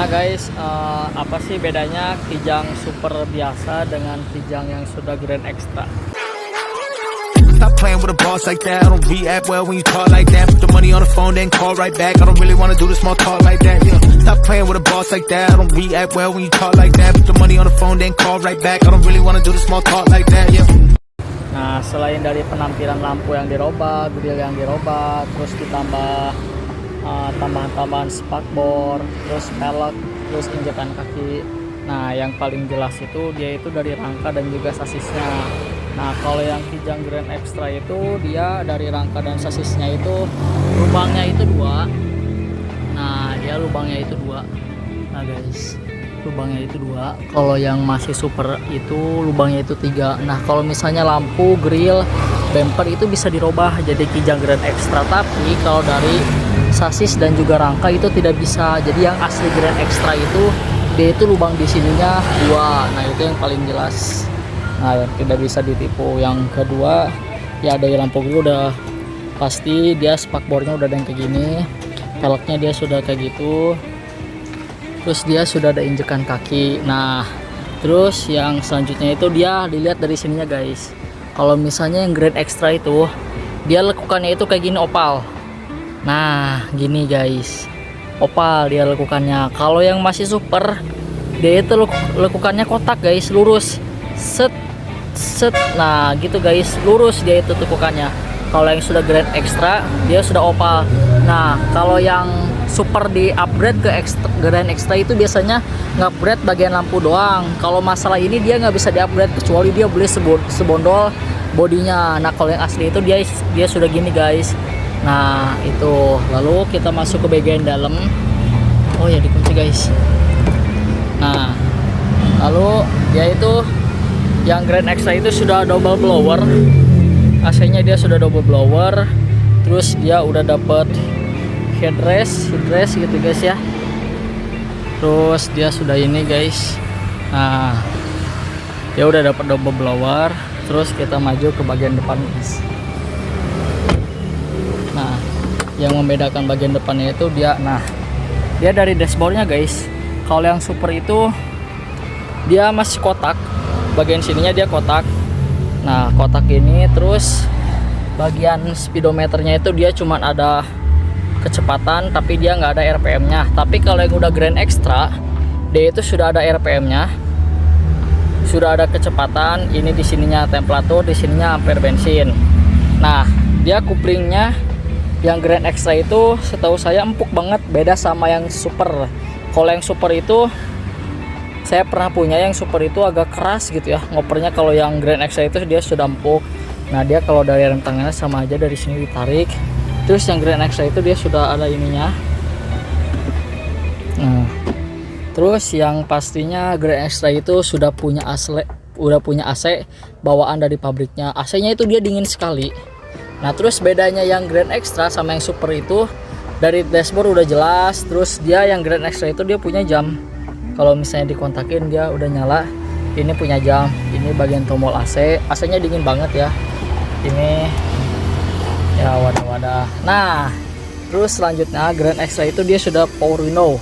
Nah guys, apa sih bedanya Kijang super biasa dengan Kijang yang sudah Grand Extra? Stop playing with a boss like that. I don't react well when you talk like that. Put the money on the phone, then call right back. I don't really wanna do the small talk like that. Yeah. Stop playing with a boss like that. I don't react well when you talk like that. Put the money on the phone, then call right back. I don't really wanna do the small talk like that. Yeah. Nah, selain dari penampilan lampu yang dirobah, grill yang dirobah, terus ditambah tambahan-tambahan spakbor, terus pelek, terus injekan kaki. Nah, yang paling jelas itu dia itu dari rangka dan juga sasisnya. Nah, kalau yang Kijang Grand Extra itu dia dari rangka dan sasisnya itu lubangnya itu dua. Nah, dia lubangnya itu dua. Nah guys, lubangnya itu dua. Kalau yang masih super itu lubangnya itu tiga. Nah, kalau misalnya lampu, grill, bumper itu bisa dirubah jadi Kijang Grand Extra. Tapi kalau dari sasis dan juga rangka itu tidak bisa. Jadi yang asli Grand Extra itu dia itu lubang di sininya dua. Nah, itu yang paling jelas. Nah, yang tidak bisa ditipu. Yang kedua, ya dari lampu grill udah pasti dia spakbornya udah ada yang kayak gini. Peleknya dia sudah kayak gitu. Terus dia sudah ada injekan kaki. Nah, terus yang selanjutnya itu dia dilihat dari sininya guys. Kalau misalnya yang Grand Extra itu dia lekukannya itu kayak gini opal. Nah, gini guys, opal dia lekukannya. Kalau yang masih super dia itu lekukannya kotak guys, lurus, set set. Nah gitu guys, lurus dia itu lekukannya. Kalau yang sudah Grand Extra dia sudah opal. Nah, kalau yang super di upgrade ke Grand Extra itu biasanya nge-upgrade bagian lampu doang. Kalau masalah ini dia nggak bisa di-upgrade kecuali dia beli sebondol bodinya. Nah, kalau yang asli itu dia sudah gini guys. Nah, itu lalu kita masuk ke bagian dalam. Oh ya, dikunci guys. Nah, lalu dia itu yang Grand Extra itu sudah double blower. AC-nya dia sudah double blower. Terus dia udah dapet headrest gitu guys ya. Terus dia sudah ini guys. Nah, dia udah dapet double blower. Terus kita maju ke bagian depan guys. Nah, yang membedakan bagian depannya itu dia dari dashboardnya guys. Kalau yang super itu dia masih kotak, bagian sininya dia kotak. Nah, kotak ini, terus bagian speedometernya itu dia cuman ada kecepatan tapi dia nggak ada RPM nya. Tapi kalau yang udah Grand Extra dia itu sudah ada RPM nya, sudah ada kecepatan. Ini di sininya temperatur, di sininya ampere bensin. Nah, dia kuplingnya yang Grand Extra itu setahu saya empuk banget, beda sama yang super. Kalau yang super itu saya pernah punya, yang super itu agak keras gitu ya ngopernya. Kalau yang Grand Extra itu dia sudah empuk. Nah, dia kalau dari rem tangannya sama aja, dari sini ditarik. Terus yang Grand Extra itu dia sudah ada ininya. Nah, terus yang pastinya Grand Extra itu sudah punya AC bawaan dari pabriknya. AC-nya itu dia dingin sekali. Nah, terus bedanya yang Grand Extra sama yang super itu dari dashboard udah jelas. Terus dia yang Grand Extra itu dia punya jam. Kalau misalnya dikontakin dia udah nyala. Ini punya jam. Ini bagian tombol AC. AC-nya dingin banget ya. Ini ya wadah-wadah. Nah, terus selanjutnya Grand Extra itu dia sudah power window.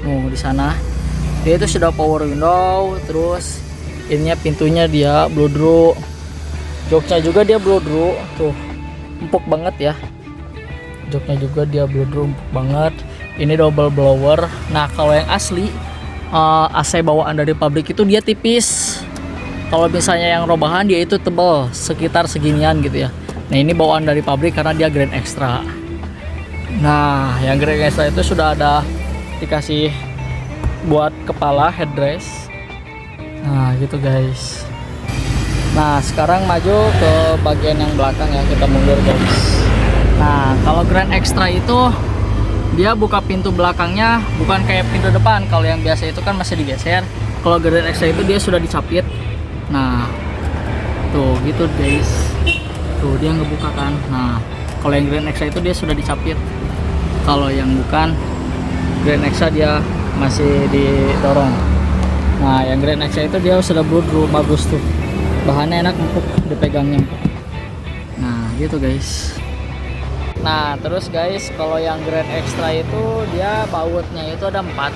Di sana dia itu sudah power window. Terus ininya pintunya dia blow-through. Joknya juga dia blow-through. Tuh, empuk banget ya. Joknya juga dia blow-through, empuk banget. Ini double blower. Nah, kalau yang asli AC bawaan dari pabrik itu dia tipis. Kalau misalnya yang robahan dia itu tebal, sekitar seginian gitu ya. Nah, ini bawaan dari pabrik karena dia Grand Extra. Nah, yang Grand Extra itu sudah ada dikasih buat kepala headrest. Nah, gitu guys. Nah, sekarang maju ke bagian yang belakang ya, kita mundur guys. Nah, kalau Grand Extra itu dia buka pintu belakangnya bukan kayak pintu depan. Kalau yang biasa itu kan masih digeser. Kalau Grand Extra itu dia sudah dicapit. Nah, tuh gitu guys. Tuh dia ngebuka kan. Nah, kalau yang Grand Extra itu dia sudah dicapit. Kalau yang bukan Grand Extra dia masih didorong. Nah, yang Grand Extra itu dia sudah blow-through, bagus tuh. Bahannya enak, empuk, dipegangnya empuk. Nah, gitu guys. Nah, terus guys, kalau yang Grand Extra itu dia bautnya itu ada 4.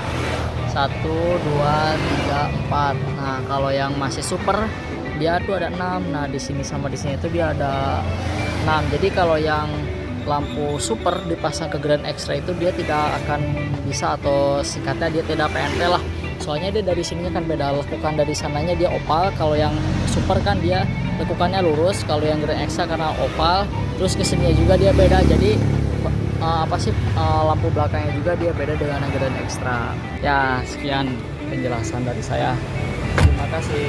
1, 2, 3, 4. Nah, kalau yang masih super dia tuh ada 6. Nah, di sini sama di sini tuh dia ada 6. Jadi kalau yang lampu super dipasang ke Grand Extra itu dia tidak akan bisa, atau singkatnya dia tidak PNP lah. Soalnya dia dari sininya kan beda, lekukan dari sananya dia oval. Kalau yang super kan dia lekukannya lurus, kalau yang Grand Extra karena oval, terus kesininya juga dia beda. Jadi lampu belakangnya juga dia beda dengan yang Grand Extra. Ya, sekian penjelasan dari saya. Terima kasih.